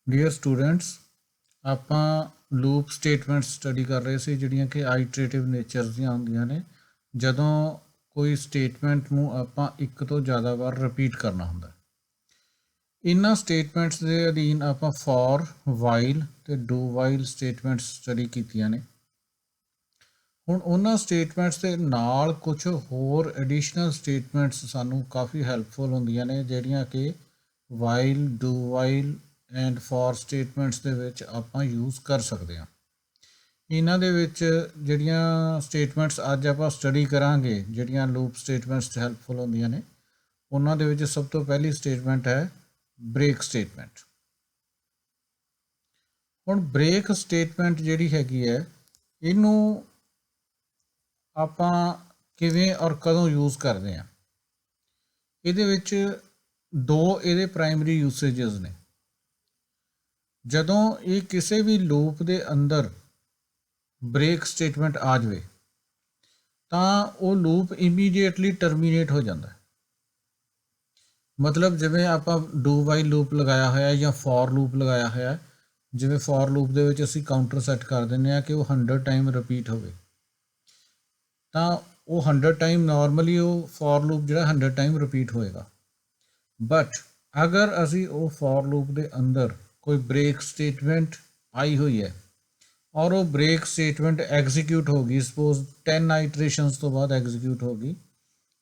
Dear students, ਆਪਾਂ loop statement study ਕਰ ਰਹੇ ਸੀ ਜਿਹੜੀਆਂ ਕਿ ਆਈਟਰੇਟਿਵ ਨੇਚਰ ਦੀਆਂ ਹੁੰਦੀਆਂ ਨੇ। ਜਦੋਂ ਕੋਈ ਸਟੇਟਮੈਂਟ ਨੂੰ ਆਪਾਂ ਇੱਕ ਤੋਂ ਜ਼ਿਆਦਾ ਵਾਰ ਰਿਪੀਟ ਕਰਨਾ ਹੁੰਦਾ। ਇਹਨਾਂ ਸਟੇਟਮੈਂਟਸ ਦੇ ਅਧੀਨ ਆਪਾਂ ਫॉर, ਵਾਈਲ ਤੇ ਡੂ ਵਾਈਲ ਸਟੇਟਮੈਂਟਸ ਸਟੱਡੀ ਕੀਤੀਆਂ ਨੇ। ਹੁਣ ਉਹਨਾਂ ਸਟੇਟਮੈਂਟਸ ਦੇ ਨਾਲ ਕੁਝ ਹੋਰ ਐਡੀਸ਼ਨਲ ਸਟੇਟਮੈਂਟਸ ਸਾਨੂੰ ਕਾਫੀ ਹੈਲਪਫੁਲ ਹੁੰਦੀਆਂ ਨੇ, ਜਿਹੜੀਆਂ ਕਿ while, do while and for statements ਦੇ ਵਿੱਚ ਆਪਾਂ ਯੂਜ਼ ਕਰ ਸਕਦੇ ਹਾਂ। ਇਹਨਾਂ ਦੇ ਵਿੱਚ ਜਿਹੜੀਆਂ ਸਟੇਟਮੈਂਟਸ ਅੱਜ ਆਪਾਂ ਸਟੱਡੀ ਕਰਾਂਗੇ, ਜਿਹੜੀਆਂ ਲੂਪ ਸਟੇਟਮੈਂਟਸ ਹੈਲਪਫੁਲ ਹੁੰਦੀਆਂ ਨੇ, ਉਹਨਾਂ ਦੇ ਵਿੱਚ ਸਭ ਤੋਂ ਪਹਿਲੀ ਸਟੇਟਮੈਂਟ ਹੈ ਬ੍ਰੇਕ ਸਟੇਟਮੈਂਟ। ਹੁਣ ਬ੍ਰੇਕ ਸਟੇਟਮੈਂਟ ਜਿਹੜੀ ਹੈਗੀ ਹੈ, ਇਹਨੂੰ ਆਪਾਂ ਕਿਵੇਂ ਔਰ ਕਦੋਂ ਯੂਜ਼ ਕਰਦੇ ਹਾਂ। ਇਹਦੇ ਵਿੱਚ ਦੋ ਇਹਦੇ ਪ੍ਰਾਇਮਰੀ ਯੂਸੇजेस ਨੇ। ਜਦੋਂ ਇਹ ਕਿਸੇ ਵੀ ਲੂਪ ਦੇ ਅੰਦਰ ਬ੍ਰੇਕ ਸਟੇਟਮੈਂਟ ਆ ਜਾਵੇ ਤਾਂ ਉਹ ਲੂਪ ਇਮੀਡੀਏਟਲੀ ਟਰਮੀਨੇਟ ਹੋ ਜਾਂਦਾ। ਮਤਲਬ ਜਿਵੇਂ ਆਪਾਂ ਡੂ ਵਾਈਲ ਲੂਪ ਲਗਾਇਆ ਹੋਇਆ ਜਾਂ ਫॉर ਲੂਪ ਲਗਾਇਆ ਹੋਇਆ, ਜਿਵੇਂ ਫॉर ਲੂਪ ਦੇ ਵਿੱਚ ਅਸੀਂ ਕਾਊਂਟਰ ਸੈੱਟ ਕਰ ਦਿੰਦੇ ਹਾਂ ਕਿ ਉਹ 100 ਟਾਈਮ ਰਿਪੀਟ ਹੋਵੇ, ਤਾਂ ਉਹ 100 ਟਾਈਮ ਨਾਰਮਲੀ ਉਹ ਫॉर ਲੂਪ ਜਿਹੜਾ 100 ਟਾਈਮ ਰਿਪੀਟ ਹੋਏਗਾ। ਬਟ ਅਗਰ ਅਸੀਂ ਉਹ ਫॉर ਲੂਪ ਦੇ ਅੰਦਰ कोई ब्रेक स्टेटमेंट आई हुई है और वो ब्रेक स्टेटमेंट एग्जीक्यूट होगी, सपोज 10 आइटरेशंस तो बाद एग्जीक्यूट होगी,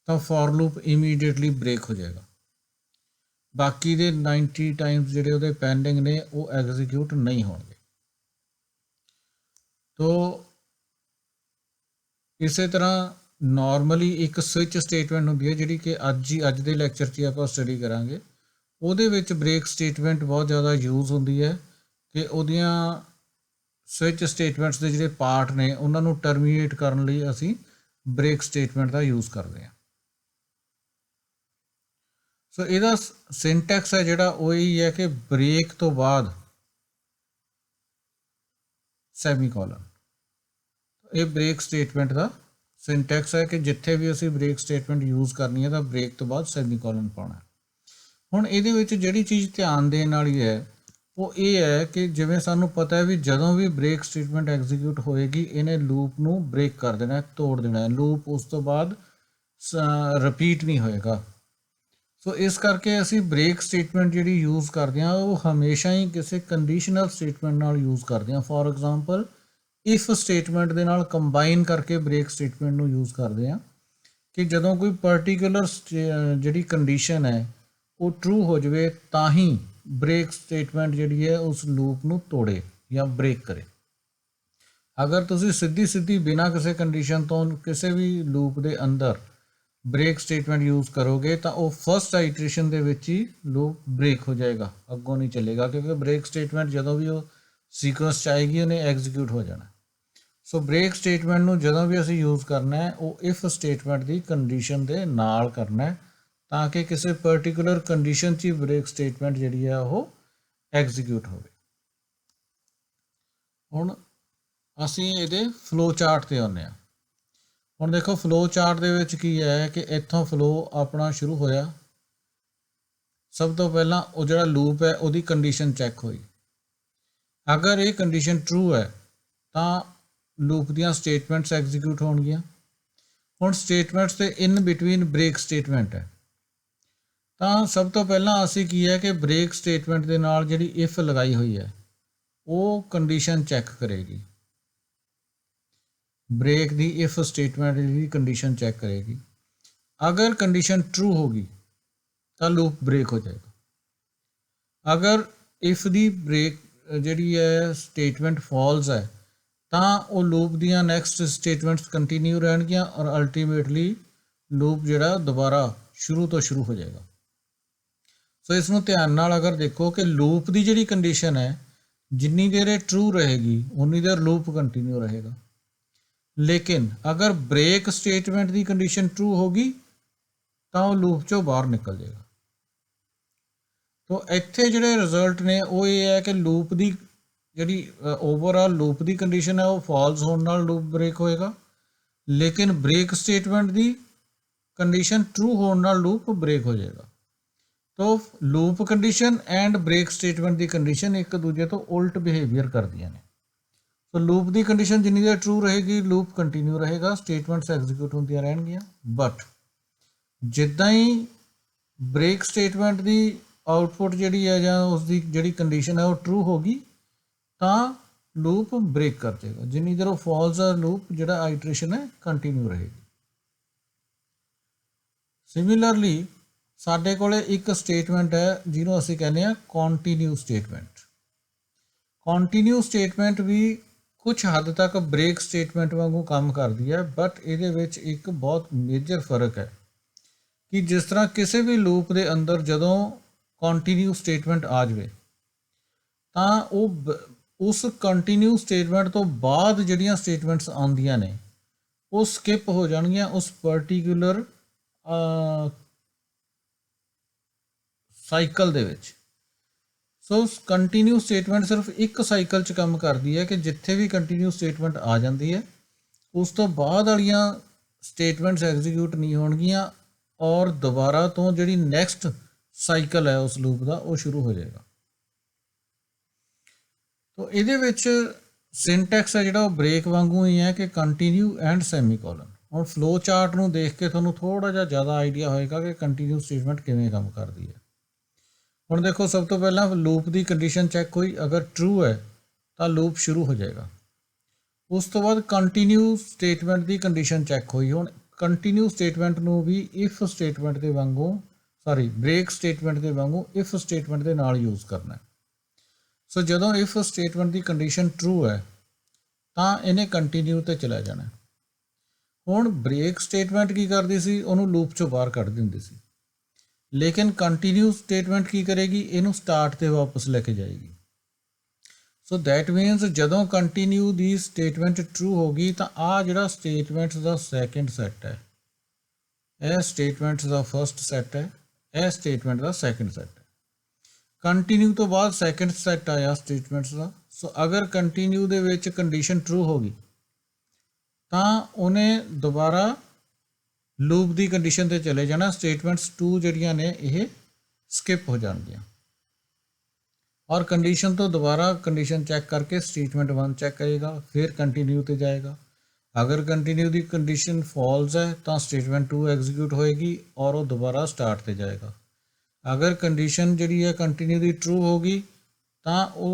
तो फॉर लूप इमीडिएटली ब्रेक हो जाएगा। बाकी दे 90 टाइम्स ਜਿਹੜੇ ਉਹਦੇ ਪੈਂਡਿੰਗ ਨੇ ਉਹ ਐਗਜ਼ੀਕਿਊਟ ਨਹੀਂ ਹੋਣਗੇ। तो ਇਸੇ ਤਰ੍ਹਾਂ ਨਾਰਮਲੀ ਇੱਕ ਸਵਿਚ ਸਟੇਟਮੈਂਟ ਹੁੰਦੀ ਹੈ ਜਿਹੜੀ ਕਿ ਅੱਜ ਦੇ ਲੈਕਚਰ 'ਚ ਆਪਾਂ ਸਟੱਡੀ ਕਰਾਂਗੇ। ਉਹਦੇ ਵਿੱਚ ਬ੍ਰੇਕ ਸਟੇਟਮੈਂਟ ਬਹੁਤ ਜ਼ਿਆਦਾ ਯੂਜ਼ ਹੁੰਦੀ ਹੈ ਕਿ ਉਹਦੀਆਂ ਸਵਿਚ ਸਟੇਟਮੈਂਟਸ ਦੇ ਜਿਹੜੇ ਪਾਰਟ ਨੇ ਉਹਨਾਂ ਨੂੰ ਟਰਮੀਨੇਟ ਕਰਨ ਲਈ ਅਸੀਂ ਬ੍ਰੇਕ ਸਟੇਟਮੈਂਟ ਦਾ ਯੂਜ਼ ਕਰਦੇ ਹਾਂ। ਸੋ ਇਹਦਾ ਸਿੰਟੈਕਸ ਹੈ ਜਿਹੜਾ ਉਹ ਇਹੀ ਹੈ ਕਿ ਬ੍ਰੇਕ ਤੋਂ ਬਾਅਦ ਸੈਮੀਕੋਲਨ। ਇਹ ਬ੍ਰੇਕ ਸਟੇਟਮੈਂਟ ਦਾ ਸਿੰਟੈਕਸ ਹੈ ਕਿ ਜਿੱਥੇ ਵੀ ਅਸੀਂ ਬ੍ਰੇਕ ਸਟੇਟਮੈਂਟ ਯੂਜ਼ ਕਰਨੀ ਹੈ ਤਾਂ ਬ੍ਰੇਕ ਤੋਂ ਬਾਅਦ ਸੈਮੀਕੋਲਨ ਪਾਉਣਾ। ਹੁਣ ਇਹਦੇ ਵਿੱਚ ਜਿਹੜੀ ਚੀਜ਼ ਧਿਆਨ ਦੇਣ ਵਾਲੀ ਹੈ ਉਹ ਇਹ ਹੈ ਕਿ ਜਿਵੇਂ ਸਾਨੂੰ ਪਤਾ ਹੈ ਵੀ ਜਦੋਂ ਵੀ ਬ੍ਰੇਕ ਸਟੇਟਮੈਂਟ ਐਗਜ਼ੀਕਿਊਟ ਹੋਏਗੀ ਇਹਨੇ ਲੂਪ ਨੂੰ ਬ੍ਰੇਕ ਕਰ ਦੇਣਾ, ਤੋੜ ਦੇਣਾ। ਲੂਪ ਉਸ ਤੋਂ ਬਾਅਦ ਰਿਪੀਟ ਨਹੀਂ ਹੋਏਗਾ। ਸੋ ਇਸ ਕਰਕੇ ਅਸੀਂ ਬ੍ਰੇਕ ਸਟੇਟਮੈਂਟ ਜਿਹੜੀ ਯੂਜ਼ ਕਰਦੇ ਹਾਂ ਉਹ ਹਮੇਸ਼ਾ ਹੀ ਕਿਸੇ ਕੰਡੀਸ਼ਨਲ ਸਟੇਟਮੈਂਟ ਨਾਲ ਯੂਜ਼ ਕਰਦੇ ਹਾਂ। ਫੋਰ ਐਗਜ਼ਾਮਪਲ ਇਫ ਸਟੇਟਮੈਂਟ ਦੇ ਨਾਲ ਕੰਬਾਈਨ ਕਰਕੇ ਬ੍ਰੇਕ ਸਟੇਟਮੈਂਟ ਨੂੰ ਯੂਜ਼ ਕਰਦੇ ਹਾਂ ਕਿ ਜਦੋਂ ਕੋਈ ਪਰਟੀਕੂਲਰ ਜਿਹੜੀ ਕੰਡੀਸ਼ਨ ਹੈ ਉਹ ਟਰੂ ਹੋ ਜਾਵੇ ਤਾਂ ਹੀ ਬ੍ਰੇਕ ਸਟੇਟਮੈਂਟ ਜਿਹੜੀ ਹੈ ਉਸ ਲੂਪ ਨੂੰ ਤੋੜੇ ਜਾਂ ਬ੍ਰੇਕ ਕਰੇ। ਅਗਰ ਤੁਸੀਂ ਸਿੱਧੀ ਬਿਨਾਂ ਕਿਸੇ ਕੰਡੀਸ਼ਨ ਤੋਂ ਕਿਸੇ ਵੀ ਲੂਪ ਦੇ ਅੰਦਰ ਬ੍ਰੇਕ ਸਟੇਟਮੈਂਟ ਯੂਜ਼ ਕਰੋਗੇ ਤਾਂ ਉਹ ਫਸਟ ਆਈਟਰੇਸ਼ਨ ਦੇ ਵਿੱਚ ਹੀ ਲੂਪ ਬ੍ਰੇਕ ਹੋ ਜਾਏਗਾ, ਅੱਗੋਂ ਨਹੀਂ ਚੱਲੇਗਾ, ਕਿਉਂਕਿ ਬ੍ਰੇਕ ਸਟੇਟਮੈਂਟ ਜਦੋਂ ਵੀ ਉਹ ਸੀਕੁਐਂਸ 'ਚ ਆਏਗੀ ਉਹਨੇ ਐਗਜ਼ੀਕਿਊਟ ਹੋ ਜਾਣਾ। ਸੋ ਬ੍ਰੇਕ ਸਟੇਟਮੈਂਟ ਨੂੰ ਜਦੋਂ ਵੀ ਅਸੀਂ ਯੂਜ਼ ਕਰਨਾ ਹੈ ਉਹ ਇਫ ਸਟੇਟਮੈਂਟ ਦੀ ਕੰਡੀਸ਼ਨ ਦੇ ਨਾਲ ਕਰਨਾ ਹੈ ਤਾਂ ਕਿ ਕਿਸੇ ਪਰਟੀਕੂਲਰ ਕੰਡੀਸ਼ਨ 'ਚ ਹੀ ਬ੍ਰੇਕ ਸਟੇਟਮੈਂਟ ਜਿਹੜੀ ਹੈ ਉਹ ਐਗਜ਼ੀਕਿਊਟ ਹੋਵੇ। ਹੁਣ ਅਸੀਂ ਇਹਦੇ ਫਲੋ ਚਾਰਟ 'ਤੇ ਆਉਂਦੇ ਹਾਂ। ਹੁਣ ਦੇਖੋ ਫਲੋ ਚਾਰਟ ਦੇ ਵਿੱਚ ਕੀ ਹੈ ਕਿ ਇੱਥੋਂ ਫਲੋ ਆਪਣਾ ਸ਼ੁਰੂ ਹੋਇਆ। ਸਭ ਤੋਂ ਪਹਿਲਾਂ ਉਹ ਜਿਹੜਾ ਲੂਪ ਹੈ ਉਹਦੀ ਕੰਡੀਸ਼ਨ ਚੈੱਕ ਹੋਈ। ਅਗਰ ਇਹ ਕੰਡੀਸ਼ਨ ਟਰੂ ਹੈ ਤਾਂ ਲੂਪ ਦੀਆਂ ਸਟੇਟਮੈਂਟਸ ਐਗਜ਼ੀਕਿਊਟ ਹੋਣਗੀਆਂ। ਹੁਣ ਸਟੇਟਮੈਂਟਸ ਦੇ ਇਨ ਬਿਟਵੀਨ ਬ੍ਰੇਕ ਸਟੇਟਮੈਂਟ ਹੈ ਤਾਂ ਸਭ ਤੋਂ ਪਹਿਲਾਂ ਅਸੀਂ ਕੀ ਹੈ ਕਿ ਬ੍ਰੇਕ ਸਟੇਟਮੈਂਟ ਦੇ ਨਾਲ ਜਿਹੜੀ ਇਫ ਲਗਾਈ ਹੋਈ ਹੈ ਉਹ ਕੰਡੀਸ਼ਨ ਚੈੱਕ ਕਰੇਗੀ। ਬ੍ਰੇਕ ਦੀ ਇਫ ਸਟੇਟਮੈਂਟ ਦੀ ਕੰਡੀਸ਼ਨ ਚੈੱਕ ਕਰੇਗੀ। ਅਗਰ ਕੰਡੀਸ਼ਨ ਟਰੂ ਹੋਗੀ ਤਾਂ ਲੂਪ ਬ੍ਰੇਕ ਹੋ ਜਾਏਗਾ। ਅਗਰ ਇਫ ਦੀ ਬ੍ਰੇਕ ਜਿਹੜੀ ਹੈ ਸਟੇਟਮੈਂਟ ਫਾਲਸ ਹੈ ਤਾਂ ਉਹ ਲੂਪ ਦੀਆਂ ਨੈਕਸਟ ਸਟੇਟਮੈਂਟਸ ਕੰਟੀਨਿਊ ਰਹਿਣਗੀਆਂ ਔਰ ਅਲਟੀਮੇਟਲੀ ਲੂਪ ਜਿਹੜਾ ਦੁਬਾਰਾ ਸ਼ੁਰੂ ਤੋਂ ਸ਼ੁਰੂ ਹੋ ਜਾਏਗਾ। ਸੋ ਇਸ ਨੂੰ ਧਿਆਨ ਨਾਲ ਅਗਰ ਦੇਖੋ ਕਿ ਲੂਪ ਦੀ ਜਿਹੜੀ ਕੰਡੀਸ਼ਨ ਹੈ ਜਿੰਨੀ ਦੇਰ ਇਹ ਟਰੂ ਰਹੇਗੀ ਉਨੀ ਦੇਰ ਲੂਪ ਕੰਟੀਨਿਊ ਰਹੇਗਾ। ਲੇਕਿਨ ਅਗਰ ਬ੍ਰੇਕ ਸਟੇਟਮੈਂਟ ਦੀ ਕੰਡੀਸ਼ਨ ਟਰੂ ਹੋਗੀ ਤਾਂ ਉਹ ਲੂਪ ਚੋਂ ਬਾਹਰ ਨਿਕਲ ਜਾਏਗਾ। ਤੋ ਇੱਥੇ ਜਿਹੜੇ ਰਿਜ਼ਲਟ ਨੇ ਉਹ ਇਹ ਹੈ ਕਿ ਲੂਪ ਦੀ ਜਿਹੜੀ ਓਵਰਆਲ ਲੂਪ ਦੀ ਕੰਡੀਸ਼ਨ ਹੈ ਉਹ ਫਾਲਸ ਹੋਣ ਨਾਲ ਲੂਪ ਬ੍ਰੇਕ ਹੋਏਗਾ, ਲੇਕਿਨ ਬ੍ਰੇਕ ਸਟੇਟਮੈਂਟ ਦੀ ਕੰਡੀਸ਼ਨ ਟਰੂ ਹੋਣ ਨਾਲ ਲੂਪ ਬ੍ਰੇਕ ਹੋ ਜਾਏਗਾ। तो loop condition and break statement की कंडीशन एक दूजे तो उल्ट बिहेवियर करदियां ने। तो लूप की कंडीशन जिन्नी देर ट्रू रहेगी लूप कंटिन्यू रहेगा, स्टेटमेंट्स एग्जीक्यूट होंदियां रहणगियां। बट जिद्दां ही ब्रेक स्टेटमेंट की आउटपुट जिहड़ी है जां उसकी जिहड़ी कंडीशन है वो ट्रू होगी तो लूप ब्रेक कर देगा, जिन्नी देर फॉल्स है लूप जिहड़ा आइटरेशन है कंटिन्यू रहेगी। सिमिलरली साडे कोले एक स्टेटमेंट है जिन्हों असीं कहने आ कॉन्टीन्यू स्टेटमेंट। कॉन्टीन्यू स्टेटमेंट भी कुछ हद तक ब्रेक स्टेटमेंट वांगू काम करती है, बट ये एक बहुत मेजर फर्क है कि जिस तरह किसी भी लूप के अंदर जदों कॉन्टीन्यू स्टेटमेंट आ जाए तो उस कंटीन्यू स्टेटमेंट तो बाद जिहड़ियां स्टेटमेंट्स आउंदियां ने वो स्किप हो जाणगियां उस पर्टिकुलर साइकिल दे विच। सो कंटीन्यू स्टेटमेंट सिर्फ एक साइकिल च काम करती है कि जिथे भी कंटीन्यू स्टेटमेंट आ जाती है उस तो बाद वालियां स्टेटमेंट्स एग्जीक्यूट नहीं होणगियां और दोबारा तो जिहड़ी नैक्सट साइकिल है उस लूप का वो शुरू हो जाएगा। तो ये सिंटैक्स है जिहड़ा ब्रेक वांगू ही है कि कंटीन्यू एंड सैमीकोलन। और फ्लो चार्ट नूं देख के तुहानूं थोड़ा जिहा ज़्यादा आइडिया होएगा कि कंटीन्यू स्टेटमेंट किवें काम करती है। हुण देखो सब तो पहला लूप की कंडीशन चैक हुई, अगर ट्रू है तो लूप शुरू हो जाएगा। उस तो बाद कंटीन्यू स्टेटमेंट की कंडीशन चैक हुई। हुण कंटीन्यू स्टेटमेंट नूं भी इफ स्टेटमेंट के वांगू ब्रेक स्टेटमेंट के वांगू इफ स्टेटमेंट के नाल यूज़ करना है। सो जदों इफ स्टेटमेंट की कंडीशन ट्रू है तो इन्हें कंटीन्यू तो चला जाना। हुण ब्रेक स्टेटमेंट की करती सी उन्होंने लूप चों बाहर कढ़ दिंदी सी, लेकिन कंटीन्यू स्टेटमेंट की करेगी इनू स्टार्ट ते वापस लेके जाएगी। सो दैट मीनस जदों कंटीन्यू की स्टेटमेंट ट्रू होगी तो आ जिहड़ा स्टेटमेंट्स का सैकेंड सैट है, यह स्टेटमेंट्स का फर्स्ट सैट है, यह स्टेटमेंट का सैकेंड सैट है। कंटीन्यू तो बाद सैकेंड सैट आया स्टेटमेंट्स का। सो अगर कंटीन्यू दे विच कंडीशन ट्रू होगी तो उन्हें दोबारा लूप की कंडीशन ते चले जाना, स्टेटमेंट्स टू जिहड़ियां ने यह स्किप हो जाएंगियां और कंडीशन तो दोबारा कंडीशन चैक करके स्टेटमेंट वन चैक करेगा, फिर कंटीन्यू ते जाएगा। अगर कंटीन्यू की कंडीशन फॉल्स है तो स्टेटमेंट टू एग्जीक्यूट होएगी और वो दोबारा स्टार्ट ते जाएगा। अगर कंडीशन जिहड़ी है कंटीन्यू की ट्रू होगी तो वो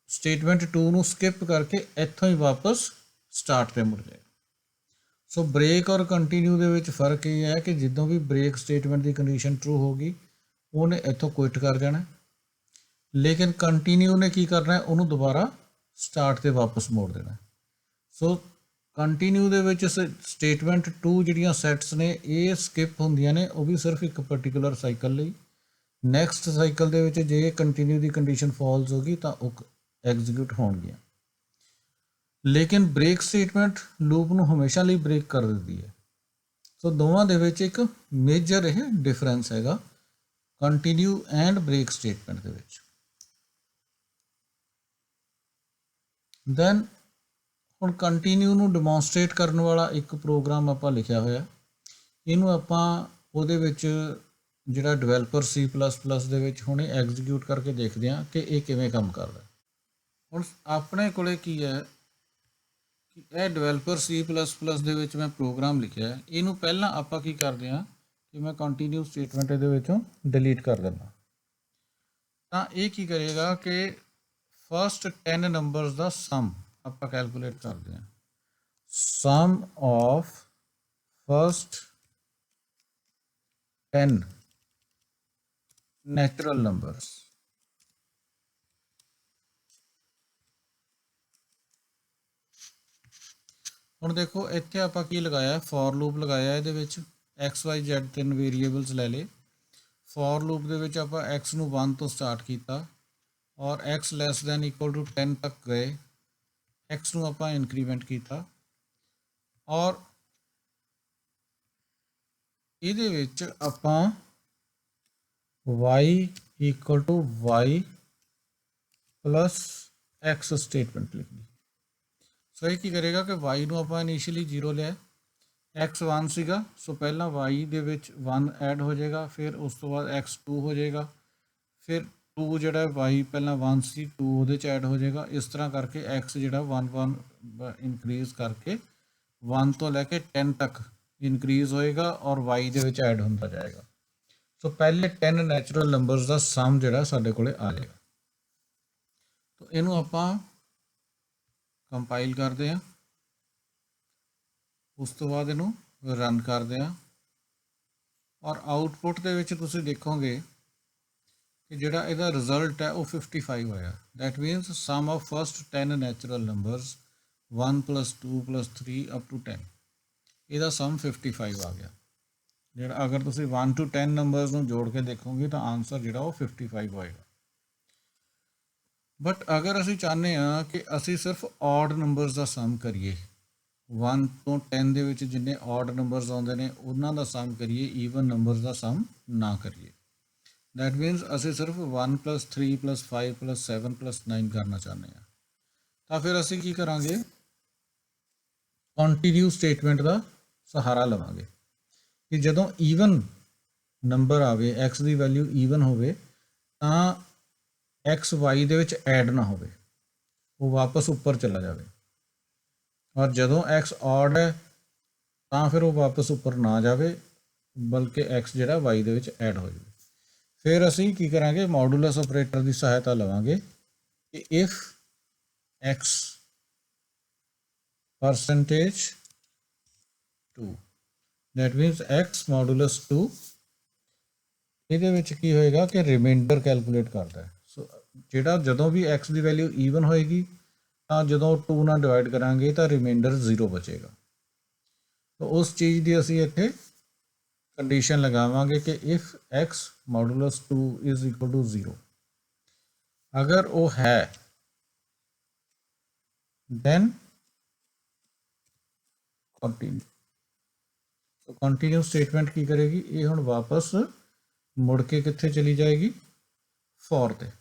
स्टेटमेंट टू नूं स्किप करके इत्थों ही वापस स्टार्ट ते मुड़ जाएगा। सो ब्रेक और कंटीन्यू दे विच फर्क ये है कि जिद्दों भी ब्रेक स्टेटमेंट की कंडीशन ट्रू होगी उन्हें इत्थों क्विट कर जाना, लेकिन कंटीन्यू ने की करना है उन्होंने दोबारा स्टार्ट ते वापस मोड़ देना। सो कंटीन्यू दे विच स्टेटमेंट टू जिहड़ियां सैट्स ने ये स्किप होंदियां ने वो भी सिर्फ एक पर्टिकुलर साइकिल लई। नैक्सट साइकिल दे विच जे कंटीन्यू की कंडीशन फॉल्स होगी तो एग्जीक्यूट होणगियां, लेकिन ब्रेक स्टेटमेंट लूप नूं हमेशा लिए ब्रेक कर देती है। सो दोवां दे विच एक मेजर यह डिफरेंस हैगा कंटीन्यू एंड ब्रेक स्टेटमेंट दे विच। दैन हुण कंटीन्यू नूं डिमोनस्ट्रेट करने वाला एक प्रोग्राम आपां लिखिया होया, इनू आपां उहदे विच जिहड़ा डिवेलपर C++ दे विच हुणे एग्जीक्यूट करके देखते हैं कि यह किवें काम करदा। हुण अपने कोले की है कि यह डिवेलपर C++ दे विच मैं प्रोग्राम लिखिया है, इनू पहलां आपां की करदे हां कि मैं कंटीन्यू स्टेटमेंट इहदे विचों डिलीट कर दिंदा। तां इह की करेगा कि फर्स्ट 10 नंबर्स दा सम आपां कैलकुलेट करदे हां। सम ऑफ फर्स्ट 10 नैचुरल नंबर्स। हुण देखो इत्थे आपां की लगाया फॉर लूप लगाया, इहदे विच XYZ 3 वेरीएबल्स ले ले। फॉर लूप दे विच आपां x नूं 1 तो स्टार्ट किया और x less than equal to 10 तक गए, x नूं आपां इंक्रीमेंट किया और इहदे विच आपां y equal to y plus x statement लिख दी। सो ये की करेगा कि y नूं आपां इनिशियली 0 लिया, x 1 ਸੀਗਾ, ਸੋ ਪਹਿਲਾਂ y ਦੇ ਵਿੱਚ 1 ਐਡ ਹੋ ਜਾਏਗਾ, ਫਿਰ ਉਸ ਤੋਂ ਬਾਅਦ x 2 ਹੋ ਜਾਏਗਾ, ਫਿਰ 2 ਜਿਹੜਾ y ਪਹਿਲਾਂ 1 ਸੀ 2 ਉਹਦੇ 'ਚ ਐਡ ਹੋ ਜਾਏਗਾ। ਇਸ ਤਰ੍ਹਾਂ ਕਰਕੇ x ਜਿਹੜਾ 1 ਇਨਕਰੀਜ਼ ਕਰਕੇ 1 ਤੋਂ ਲੈ ਕੇ 10 ਤੱਕ ਇਨਕਰੀਜ਼ ਹੋਏਗਾ ਔਰ y ਦੇ ਵਿੱਚ ਐਡ ਹੁੰਦਾ ਜਾਏਗਾ। ਸੋ ਪਹਿਲੇ 10 ਨੈਚੁਰਲ ਨੰਬਰਸ ਦਾ ਸਮ ਜਿਹੜਾ ਸਾਡੇ ਕੋਲੇ ਆ ਜਾਏਗਾ। ਤਾਂ ਇਹਨੂੰ ਆਪਾਂ ਕੰਪਾਈਲ ਕਰਦੇ ਹਾਂ, ਉਸ ਤੋਂ ਬਾਅਦ ਇਹਨੂੰ ਰਨ ਕਰਦੇ ਹਾਂ ਔਰ ਆਊਟਪੁੱਟ ਦੇ ਵਿੱਚ ਤੁਸੀਂ ਦੇਖੋਗੇ ਕਿ ਜਿਹੜਾ ਇਹਦਾ ਰਿਜ਼ਲਟ ਹੈ ਉਹ 55 ਆਇਆ। That means sum of first 10 natural numbers 1 + 2 + 3 up to 10, ਇਹਦਾ ਸਮ 55 ਆ ਗਿਆ। ਜਿਹੜਾ ਅਗਰ ਤੁਸੀਂ 1 to 10 ਨੰਬਰਸ ਨੂੰ ਜੋੜ ਕੇ ਦੇਖੋਗੇ ਤਾਂ ਆਨਸਰ ਜਿਹੜਾ ਉਹ 55 ਹੋਏਗਾ। ਬਟ ਅਗਰ ਅਸੀਂ ਚਾਹੁੰਦੇ ਹਾਂ ਕਿ ਅਸੀਂ ਸਿਰਫ ਔਡ ਨੰਬਰਸ ਦਾ ਸਮ ਕਰੀਏ, 1 ਤੋਂ 10 ਦੇ ਵਿੱਚ ਜਿੰਨੇ ਔਡ ਨੰਬਰਸ ਆਉਂਦੇ ਨੇ ਉਹਨਾਂ ਦਾ ਸਮ ਕਰੀਏ, ਈਵਨ ਨੰਬਰਸ ਦਾ ਸਮ ਨਾ ਕਰੀਏ। ਦੈਟ ਮੀਨਸ ਅਸੀਂ ਸਿਰਫ 1 + 3 + 5 + 7 + 9 ਕਰਨਾ ਚਾਹੁੰਦੇ ਹਾਂ। ਤਾਂ ਫਿਰ ਅਸੀਂ ਕੀ ਕਰਾਂਗੇ, ਕੰਟੀਨਿਊ ਸਟੇਟਮੈਂਟ ਦਾ ਸਹਾਰਾ ਲਵਾਂਗੇ ਕਿ ਜਦੋਂ ਈਵਨ ਨੰਬਰ ਆਵੇ, x ਦੀ ਵੈਲਿਊ ਈਵਨ ਹੋਵੇ ਤਾਂ x y ਦੇ ਵਿੱਚ ਐਡ ਨਾ ਹੋਵੇ, ਉਹ ਵਾਪਸ ਉੱਪਰ ਚਲਾ ਜਾਵੇ, ਔਰ ਜਦੋਂ x ਔਡ ਹੈ ਤਾਂ ਫਿਰ ਉਹ ਵਾਪਸ ਉੱਪਰ ਨਾ ਜਾਵੇ ਬਲਕਿ x ਜਿਹੜਾ y ਦੇ ਵਿੱਚ ਐਡ ਹੋ ਜਾਵੇ। ਫਿਰ ਅਸੀਂ ਕੀ ਕਰਾਂਗੇ, ਮੋਡੂਲਸ ਆਪਰੇਟਰ ਦੀ ਸਹਾਇਤਾ ਲਵਾਂਗੇ ਕਿ if x %2, that means x modulus 2, ਇਹਦੇ ਵਿੱਚ ਕੀ ਹੋਏਗਾ ਕਿ ਰਿਮਾਈਂਡਰ ਕੈਲਕੂਲੇਟ ਕਰਦਾ ਹੈ। ਸੋ ਜਿਹੜਾ ਜਦੋਂ ਵੀ x ਦੀ ਵੈਲਿਊ ਈਵਨ ਹੋਏਗੀ ਤਾਂ ਜਦੋਂ 2 ਨਾਲ ਡਿਵਾਈਡ ਕਰਾਂਗੇ ਤਾਂ ਰਿਮਾਈਂਡਰ 0 ਬਚੇਗਾ। ਤਾਂ ਉਸ ਚੀਜ਼ ਦੀ ਅਸੀਂ ਇੱਥੇ ਕੰਡੀਸ਼ਨ ਲਗਾਵਾਂਗੇ ਕਿ ਇਫ x ਮੋਡੂਲਸ 2 = 0, ਅਗਰ ਉਹ ਹੈ then ਕੰਟੀਨਿਊ। ਸੋ ਕੰਟੀਨਿਊ ਸਟੇਟਮੈਂਟ ਕੀ ਕਰੇਗੀ, ਇਹ ਹੁਣ ਵਾਪਸ ਮੁੜ ਕੇ ਕਿੱਥੇ ਚਲੀ ਜਾਏਗੀ, ਫੋਰ ਤੇ।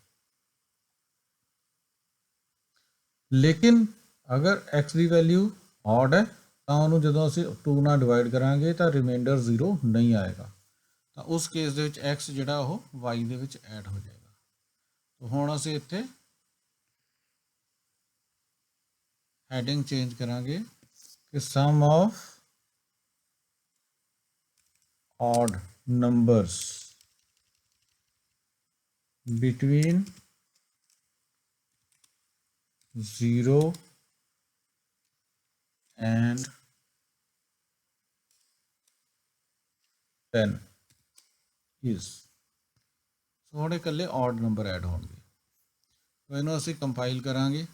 ਲੇਕਿਨ ਅਗਰ x ਦੀ ਵੈਲਿਊ ਔਡ ਹੈ ਤਾਂ ਉਹਨੂੰ ਜਦੋਂ ਅਸੀਂ 2 ਨਾਲ ਡਿਵਾਈਡ ਕਰਾਂਗੇ ਤਾਂ ਰਿਮਾਈਂਡਰ 0 ਨਹੀਂ ਆਏਗਾ, ਤਾਂ ਉਸ ਕੇਸ ਦੇ ਵਿੱਚ x ਜਿਹੜਾ ਉਹ y ਦੇ ਵਿੱਚ ਐਡ ਹੋ ਜਾਏਗਾ। ਤਾਂ ਹੁਣ ਅਸੀਂ ਇੱਥੇ ਹੈਡਿੰਗ ਚੇਂਜ ਕਰਾਂਗੇ ਕਿ sum of odd numbers between 0 and 10 is, so ਹੁਣ ਇਕੱਲੇ ਔਡ ਨੰਬਰ ਐਡ ਹੋਣਗੇ। ਤਾਂ ਇਹਨੂੰ ਅਸੀਂ ਕੰਪਾਈਲ ਕਰਾਂਗੇ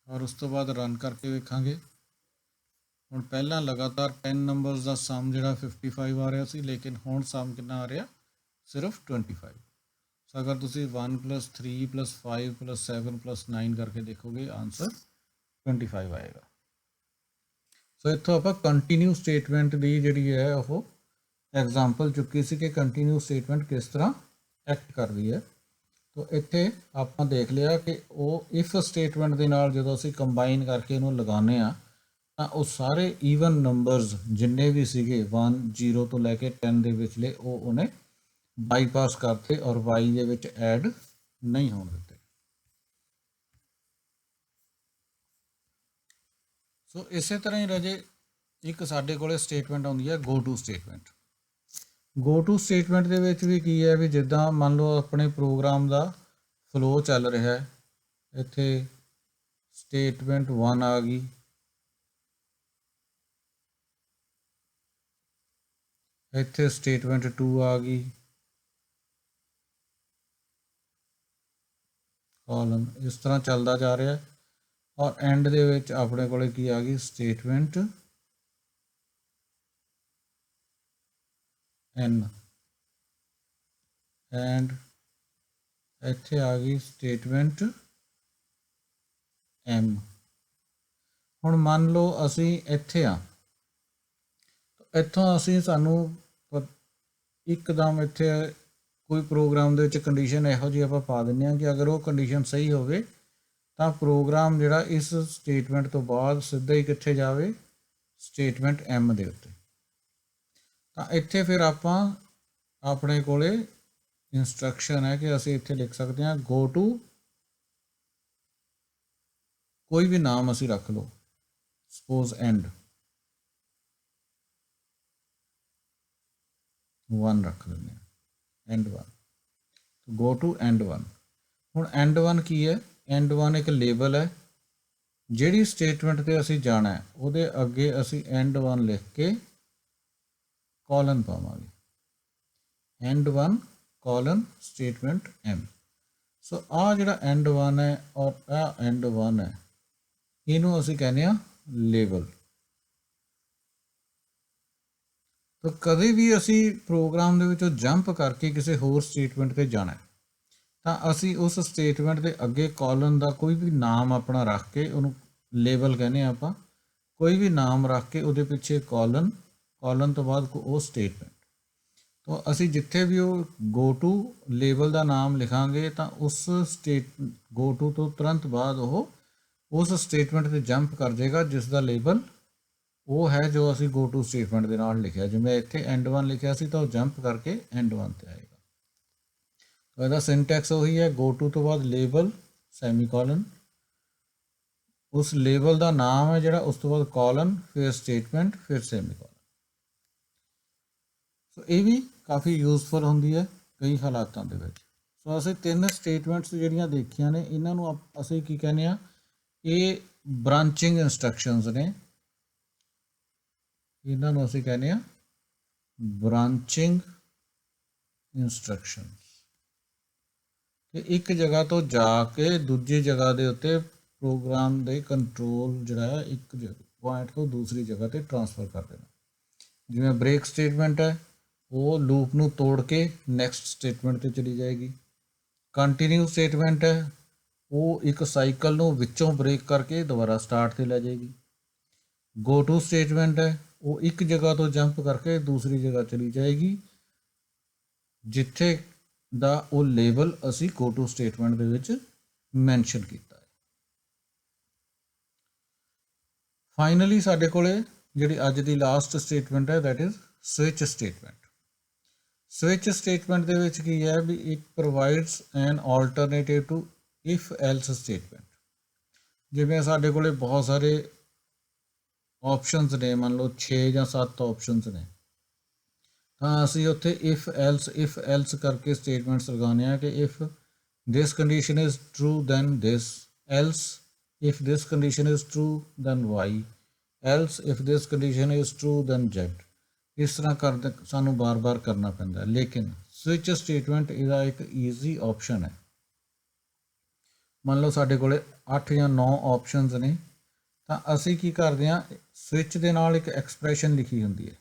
ਔਰ ਉਸ ਤੋਂ ਬਾਅਦ ਰਨ ਕਰਕੇ ਵੇਖਾਂਗੇ। ਹੁਣ ਪਹਿਲਾਂ ਲਗਾਤਾਰ 10 ਨੰਬਰਸ ਦਾ ਸਮ ਜਿਹੜਾ 55 ਆ ਰਿਹਾ ਸੀ, ਲੇਕਿਨ ਹੁਣ ਸਮ ਕਿੰਨਾ ਆ ਰਿਹਾ, ਸਿਰਫ 25। ਸੋ ਅਗਰ ਤੁਸੀਂ 1 + 3 + 5 + 7 + 9 ਕਰਕੇ ਦੇਖੋਗੇ ਆਨਸਰ 25 ਆਏਗਾ। ਸੋ ਇੱਥੋਂ ਆਪਾਂ ਕੰਟੀਨਿਊ ਸਟੇਟਮੈਂਟ ਦੀ ਜਿਹੜੀ ਹੈ ਉਹ ਐਗਜ਼ਾਮਪਲ ਚੁੱਕੀ ਸੀ ਕਿ ਕੰਟੀਨਿਊ ਸਟੇਟਮੈਂਟ ਕਿਸ ਤਰ੍ਹਾਂ ਐਕਟ ਕਰਦੀ ਹੈ। ਤਾਂ ਇੱਥੇ ਆਪਾਂ ਦੇਖ ਲਿਆ ਕਿ ਉਹ ਇਫ ਸਟੇਟਮੈਂਟ ਦੇ ਨਾਲ ਜਦੋਂ ਅਸੀਂ ਕੰਬਾਈਨ ਕਰਕੇ ਇਹਨੂੰ ਲਗਾਉਂਦੇ ਹਾਂ ਤਾਂ ਉਹ ਸਾਰੇ ਈਵਨ ਨੰਬਰਸ ਜਿੰਨੇ ਵੀ ਸੀਗੇ 1 0 ਤੋਂ ਲੈ ਕੇ 10 ਦੇ ਵਿਚਲੇ ਉਹ ਉਹਨੇ ਬਾਈਪਾਸ ਕਰਤੇ ਔਰ y ਦੇ ਵਿੱਚ ਐਡ ਨਹੀਂ ਹੋਣ ਦਿੱਤੇ। ਸੋ ਇਸੇ ਤਰ੍ਹਾਂ ਹੀ ਰਾਜੇ ਇੱਕ ਸਾਡੇ ਕੋਲੇ ਸਟੇਟਮੈਂਟ ਆਉਂਦੀ ਹੈ go to statement. Go to statement ਦੇ ਵਿੱਚ ਵੀ ਕੀ ਹੈ ਵੀ ਜਿੱਦਾਂ ਮੰਨ ਲਓ ਆਪਣੇ ਪ੍ਰੋਗਰਾਮ ਦਾ ਫਲੋ ਚੱਲ ਰਿਹਾ ਹੈ, ਇੱਥੇ ਸਟੇਟਮੈਂਟ 1 ਆ ਗਈ, ਇੱਥੇ ਸਟੇਟਮੈਂਟ 2 ਆ ਗਈ, ਕਾਲਮ ਇਸ ਤਰ੍ਹਾਂ ਚੱਲਦਾ ਜਾ ਰਿਹਾ ਹੈ ਔਰ ਐਂਡ ਦੇ ਵਿੱਚ ਆਪਣੇ ਕੋਲੇ ਕੀ ਆ ਗਈ, ਸਟੇਟਮੈਂਟ n ਐਂਡ ਇੱਥੇ ਆ ਗਈ ਸਟੇਟਮੈਂਟ m। ਹੁਣ ਮੰਨ ਲਓ ਅਸੀਂ ਇੱਥੇ ਆ, ਇੱਥੋਂ ਅਸੀਂ ਸਾਨੂੰ ਇੱਕਦਮ ਇੱਥੇ ਕੋਈ ਪ੍ਰੋਗਰਾਮ ਦੇ ਵਿੱਚ ਕੰਡੀਸ਼ਨ ਇਹੋ ਜਿਹੀ ਆਪਾਂ ਪਾ ਦਿੰਦੇ ਹਾਂ ਕਿ ਅਗਰ ਉਹ ਕੰਡੀਸ਼ਨ ਸਹੀ ਹੋਵੇ ਤਾਂ ਪ੍ਰੋਗਰਾਮ ਜਿਹੜਾ ਇਸ ਸਟੇਟਮੈਂਟ ਤੋਂ ਬਾਅਦ ਸਿੱਧਾ ਹੀ ਕਿੱਥੇ ਜਾਵੇ, ਸਟੇਟਮੈਂਟ M ਦੇ ਉੱਤੇ। ਤਾਂ ਇੱਥੇ ਫਿਰ ਆਪਾਂ ਆਪਣੇ ਕੋਲੇ ਇੰਸਟਰਕਸ਼ਨ ਹੈ ਕਿ ਅਸੀਂ ਇੱਥੇ ਲਿਖ ਸਕਦੇ ਹਾਂ ਗੋ ਟੂ, ਕੋਈ ਵੀ ਨਾਮ ਅਸੀਂ ਰੱਖ ਲਓ, ਸਪੋਜ਼ ਐਂਡ 1 ਰੱਖ ਲੈਂਦੇ ਹਾਂ, ਐਂਡ 1, ਗੋ ਟੂ ਐਂਡ 1। ਹੁਣ ਐਂਡ 1 ਕੀ ਹੈ, ਐਂਡ 1 ਇੱਕ ਲੇਬਲ ਹੈ, ਜਿਹੜੀ ਸਟੇਟਮੈਂਟ ਤੇ ਅਸੀਂ ਜਾਣਾ ਹੈ ਉਹਦੇ ਅੱਗੇ ਅਸੀਂ ਐਂਡ 1 ਲਿਖ ਕੇ ਕੋਲਨ ਪਾਵਾਂਗੇ, ਐਂਡ 1 ਕੋਲਨ ਸਟੇਟਮੈਂਟ M। ਸੋ ਆਹ ਜਿਹੜਾ ਐਂਡ 1 ਹੈ ਔਰ ਆਹ ਐਂਡ 1 ਹੈ, ਇਹਨੂੰ ਅਸੀਂ ਕਹਿੰਦੇ ਆ ਲੇਬਲ। ਤਾਂ ਕਦੇ ਵੀ ਅਸੀਂ ਪ੍ਰੋਗਰਾਮ ਦੇ ਵਿੱਚੋਂ ਜੰਪ ਕਰਕੇ ਕਿਸੇ ਹੋਰ ਸਟੇਟਮੈਂਟ ਤੇ ਜਾਣਾ ਹੈ ਤਾਂ ਅਸੀਂ ਉਸ ਸਟੇਟਮੈਂਟ ਦੇ ਅੱਗੇ ਕੋਲਨ ਦਾ ਕੋਈ ਵੀ ਨਾਮ ਆਪਣਾ ਰੱਖ ਕੇ, ਉਹਨੂੰ ਲੇਬਲ ਕਹਿੰਦੇ ਆ ਆਪਾਂ, ਕੋਈ ਵੀ ਨਾਮ ਰੱਖ ਕੇ ਉਹਦੇ ਪਿੱਛੇ ਕੋਲਨ, ਕੋਲਨ ਤੋਂ ਬਾਅਦ ਉਹ ਸਟੇਟਮੈਂਟ। ਤਾਂ ਅਸੀਂ ਜਿੱਥੇ ਵੀ ਉਹ ਗੋ ਟੂ ਲੇਬਲ ਦਾ ਨਾਮ ਲਿਖਾਂਗੇ ਤਾਂ ਉਸ ਗੋ ਟੂ ਤੋਂ ਤੁਰੰਤ ਬਾਅਦ ਉਹ ਉਸ ਸਟੇਟਮੈਂਟ ਤੇ ਜੰਪ ਕਰ ਜਾਏਗਾ ਜਿਸ ਦਾ ਲੇਬਲ ਉਹ ਹੈ ਜੋ ਅਸੀਂ ਗੋ ਟੂ ਸਟੇਟਮੈਂਟ ਦੇ ਨਾਲ ਲਿਖਿਆ। ਜਿਵੇਂ ਇੱਥੇ ਐਂਡ 1 ਲਿਖਿਆ ਸੀ ਤਾਂ ਉਹ ਜੰਪ ਕਰਕੇ ਐਂਡ 1 ਤੇ ਆਏਗਾ। ਤਾਂ ਇਹਦਾ ਸਿੰਟੈਕਸ ਉਹੀ ਹੈ, ਗੋ ਟੂ ਤੋਂ ਬਾਅਦ ਲੇਬਲ ਸੈਮੀਕੋਲਨ, ਉਸ ਲੇਬਲ ਦਾ ਨਾਮ ਹੈ ਜਿਹੜਾ, ਉਸ ਤੋਂ ਬਾਅਦ ਕੋਲਨ, ਫਿਰ ਸਟੇਟਮੈਂਟ, ਫਿਰ ਸੈਮੀਕੋਲਨ। ਸੋ ਇਹ ਵੀ ਕਾਫੀ ਯੂਜ਼ਫੁਲ ਹੁੰਦੀ ਹੈ ਕਈ ਹਾਲਾਤਾਂ ਦੇ ਵਿੱਚ। ਸੋ ਅਸੀਂ 3 ਸਟੇਟਮੈਂਟਸ ਜਿਹੜੀਆਂ ਦੇਖੀਆਂ ਨੇ, ਇਹਨਾਂ ਨੂੰ ਅਸੀਂ ਕੀ ਕਹਿੰਦੇ ਆ, ਇਹ ਬ੍ਰਾਂਚਿੰਗ ਇੰਸਟਰਕਸ਼ਨਸ ਨੇ, ਇਹਨਾਂ ਨੂੰ ਅਸੀਂ ਕਹਿੰਦੇ ਆ ਬ੍ਰਾਂਚਿੰਗ ਇੰਸਟਰਕਸ਼ਨਸ। ਕਿ ਇੱਕ ਜਗ੍ਹਾ ਤੋਂ ਜਾ ਕੇ ਦੂਜੀ ਜਗ੍ਹਾ ਦੇ ਉੱਤੇ ਪ੍ਰੋਗਰਾਮ ਦੇ ਕੰਟਰੋਲ ਜਿਹੜਾ ਹੈ ਇੱਕ ਪੁਆਇੰਟ ਤੋਂ ਦੂਸਰੀ ਜਗ੍ਹਾ ਤੇ ਟ੍ਰਾਂਸਫਰ ਕਰ ਦੇਣਾ। ਜਿਵੇਂ ਬ੍ਰੇਕ ਸਟੇਟਮੈਂਟ ਹੈ, ਉਹ ਲੂਪ ਨੂੰ ਤੋੜ ਕੇ ਨੈਕਸਟ ਸਟੇਟਮੈਂਟ ਤੇ ਚਲੀ ਜਾਏਗੀ। ਕੰਟੀਨਿਊ ਸਟੇਟਮੈਂਟ ਹੈ, ਉਹ ਇੱਕ ਸਾਈਕਲ ਨੂੰ ਵਿੱਚੋਂ ਬ੍ਰੇਕ ਕਰਕੇ ਦੁਬਾਰਾ ਸਟਾਰਟ ਤੇ ਲੈ ਜਾਏਗੀ। ਗੋ ਟੂ ਸਟੇਟਮੈਂਟ ਹੈ, ਉਹ ਇੱਕ ਜਗ੍ਹਾ ਤੋਂ ਜੰਪ ਕਰਕੇ ਦੂਸਰੀ ਜਗ੍ਹਾ ਚਲੀ ਜਾਏਗੀ ਜਿੱਥੇ ਦਾ ਉਹ ਲੇਬਲ ਅਸੀਂ ਗੋ ਟੂ ਸਟੇਟਮੈਂਟ ਦੇ ਵਿੱਚ ਮੈਂਸ਼ਨ ਕੀਤਾ ਹੈ। ਫਾਈਨਲੀ ਸਾਡੇ ਕੋਲੇ ਜਿਹੜੀ ਅੱਜ ਦੀ ਲਾਸਟ ਸਟੇਟਮੈਂਟ ਹੈ, that is switch statement. Switch statement ਦੇ ਵਿੱਚ ਕੀ ਹੈ ਵੀ it provides an alternative to if else statement. ਜਿਵੇਂ ਸਾਡੇ ਕੋਲੇ ਬਹੁਤ ਸਾਰੇ ਆਪਸ਼ਨਸ ਨੇ, ਮੰਨ ਲਓ 6 ਜਾਂ 7 ਆਪਸ਼ਨਸ ਨੇ, ਤਾਂ ਅਸੀਂ ਉੱਥੇ ਇਫ ਐਲਸ ਕਰਕੇ ਸਟੇਟਮੈਂਟਸ ਲਗਾਉਂਦੇ ਆ ਕਿ if this condition is true then this, else if this condition is true then Y, else if this condition is true then Z. ਇਸ ਤਰ੍ਹਾਂ ਕਰਦੇ ਸਾਨੂੰ ਬਾਰ-ਬਾਰ ਕਰਨਾ ਪੈਂਦਾ। ਲੇਕਿਨ ਸਵਿਚ ਸਟੇਟਮੈਂਟ ਇਹਦਾ ਇੱਕ ਈਜ਼ੀ ਆਪਸ਼ਨ ਹੈ। ਮੰਨ ਲਓ ਸਾਡੇ ਕੋਲੇ 8 ਜਾਂ 9 ਆਪਸ਼ਨਸ ਨੇ, ਤਾਂ ਅਸੀਂ ਕੀ ਕਰਦੇ ਹਾਂ, ਸਵਿਚ ਦੇ ਨਾਲ ਇੱਕ ਐਕਸਪ੍ਰੈਸ਼ਨ ਲਿਖੀ ਹੁੰਦੀ ਹੈ।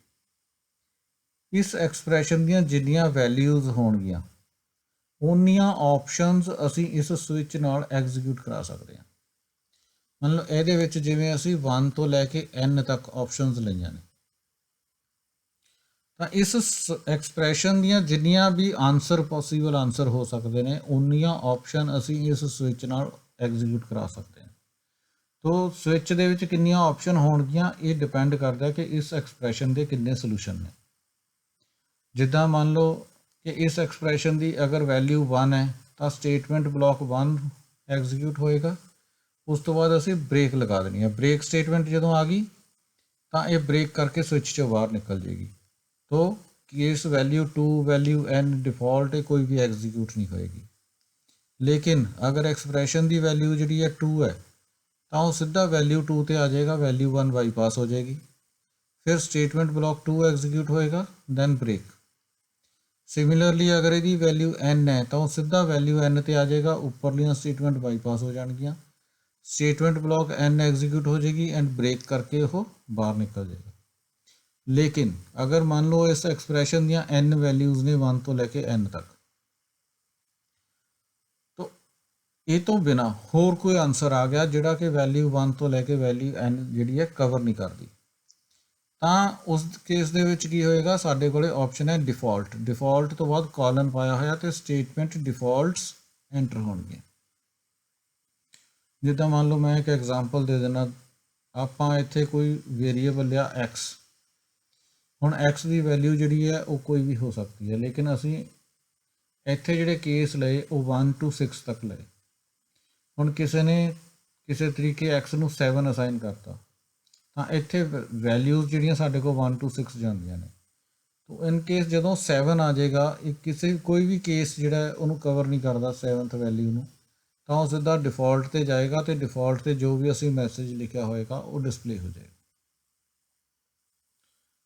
ਇਸ ਐਕਸਪ੍ਰੈਸ਼ਨ ਦੀਆਂ ਜਿੰਨੀਆਂ ਵੈਲਿਊਜ਼ ਹੋਣਗੀਆਂ ਉਨੀਆਂ ਆਪਸ਼ਨਸ ਅਸੀਂ ਇਸ ਸਵਿਚ ਨਾਲ ਐਗਜ਼ੀਕਿਊਟ ਕਰਾ ਸਕਦੇ ਹਾਂ। ਮੰਨ ਲਓ ਇਹਦੇ ਵਿੱਚ ਜਿਵੇਂ ਅਸੀਂ 1 ਤੋਂ ਲੈ ਕੇ n ਤੱਕ ਆਪਸ਼ਨਸ ਲਈਆਂ ਨੇ, ਤਾਂ ਇਸ ਐਕਸਪ੍ਰੈਸ਼ਨ ਦੀਆਂ ਜਿੰਨੀਆਂ ਵੀ ਆਨਸਰ ਪੋਸੀਬਲ ਆਨਸਰ ਹੋ ਸਕਦੇ ਨੇ ਉਨੀਆਂ ਆਪਸ਼ਨ ਅਸੀਂ ਇਸ ਸਵਿਚ ਨਾਲ ਐਗਜ਼ੀਕਿਊਟ ਕਰਾ ਸਕਦੇ ਹਾਂ। ਤੋ ਸਵਿਚ ਦੇ ਵਿੱਚ ਕਿੰਨੀਆਂ ਆਪਸ਼ਨ ਹੋਣਗੀਆਂ ਇਹ ਡਿਪੈਂਡ ਕਰਦਾ ਕਿ ਇਸ ਐਕਸਪ੍ਰੈਸ਼ਨ ਦੇ ਕਿੰਨੇ ਸੋਲੂਸ਼ਨ ਨੇ। ਜਿੱਦਾਂ ਮੰਨ ਲਓ ਕਿ ਇਸ ਐਕਸਪ੍ਰੈਸ਼ਨ ਦੀ ਅਗਰ ਵੈਲਿਊ 1 ਹੈ ਤਾਂ ਸਟੇਟਮੈਂਟ ਬਲੌਕ 1 ਐਗਜ਼ੀਕਿਊਟ ਹੋਏਗਾ। ਉਸ ਤੋਂ ਬਾਅਦ ਅਸੀਂ ਬ੍ਰੇਕ ਲਗਾ ਦੇਣੀ ਹੈ। ਬ੍ਰੇਕ ਸਟੇਟਮੈਂਟ ਜਦੋਂ ਆ ਗਈ ਤਾਂ ਇਹ ਬ੍ਰੇਕ ਕਰਕੇ ਸਵਿਚ ਚੋਂ ਬਾਹਰ ਨਿਕਲ ਜਾਏਗੀ। तो case value 2 value n default है, कोई भी एग्जीक्यूट नहीं होएगी। लेकिन अगर एक्सप्रैशन की वैल्यू जी है 2 है तो वह सीधा वैल्यू 2 ते आ जाएगा, वैल्यू 1 बाईपास हो जाएगी। फिर स्टेटमेंट ब्लॉक 2 एग्जीक्यूट होएगा, दैन ब्रेक। सिमिलरली अगर यदि वैल्यू n है तो सीधा वैल्यू n ते आ जाएगा, उपरलियां स्टेटमेंट बाईपास हो जाएगियां, स्टेटमेंट ब्लॉक n एग्जीक्यूट हो जाएगी एंड ब्रेक करके वो बाहर निकल जाएगा। लेकिन अगर मान लो इस एक्सप्रैशन दियाँ n वैल्यूज़ ने 1 तो लैके n तक, तो ये तो बिना होर कोई आंसर आ गया जिहड़ा कि वैल्यू 1 तो लैके वैल्यू n जिहड़ी है कवर नहीं करती, ਤਾਂ उस केस ਦੇ ਵਿੱਚ ਕੀ ਹੋਏਗਾ, ਸਾਡੇ ਕੋਲੇ ਆਪਸ਼ਨ ਹੈ डिफॉल्ट। डिफॉल्ट तो बाद कॉलन पाया होया तो स्टेटमेंट डिफॉल्ट्स एंटर होणगे। ਜਿੱਦਾਂ ਮੰਨ ਲਓ ਮੈਂ ਇੱਕ ਐਗਜ਼ਾਮਪਲ ਦੇ ਦੇਣਾ, ਆਪਾਂ ਇੱਥੇ ਕੋਈ ਵੇਰੀਏਬਲ ਲਿਆ x। ਹੁਣ x ਦੀ ਵੈਲਿਊ ਜਿਹੜੀ ਹੈ ਉਹ ਕੋਈ ਵੀ ਹੋ ਸਕਦੀ ਹੈ, ਲੇਕਿਨ ਅਸੀਂ ਇੱਥੇ ਜਿਹੜੇ ਕੇਸ ਲਏ ਉਹ 1 to 6 ਤੱਕ ਲਏ। ਹੁਣ ਕਿਸੇ ਨੇ ਕਿਸੇ ਤਰੀਕੇ x ਨੂੰ 7 ਅਸਾਈਨ ਕਰਤਾ, ਤਾਂ ਇੱਥੇ ਵੈਲਿਊਜ਼ ਜਿਹੜੀਆਂ ਸਾਡੇ ਕੋਲ 1 to 6 ਜਾਂਦੀਆਂ ਨੇ। ਤੋ ਇਨ ਕੇਸ ਜਦੋਂ 7 ਆ ਜਾਏਗਾ, ਇਹ ਕਿਸੇ ਕੋਈ ਵੀ ਕੇਸ ਜਿਹੜਾ ਉਹਨੂੰ ਕਵਰ ਨਹੀਂ ਕਰਦਾ 7th ਵੈਲਿਊ ਨੂੰ, ਤਾਂ ਉਹ ਸਿੱਧਾ ਡਿਫਾਲਟ ਤੇ ਜਾਏਗਾ ਤੇ ਡਿਫਾਲਟ ਤੇ ਜੋ ਵੀ ਅਸੀਂ ਮੈਸੇਜ ਲਿਖਿਆ ਹੋਏਗਾ ਉਹ ਡਿਸਪਲੇ ਹੋ ਜਾਏਗਾ।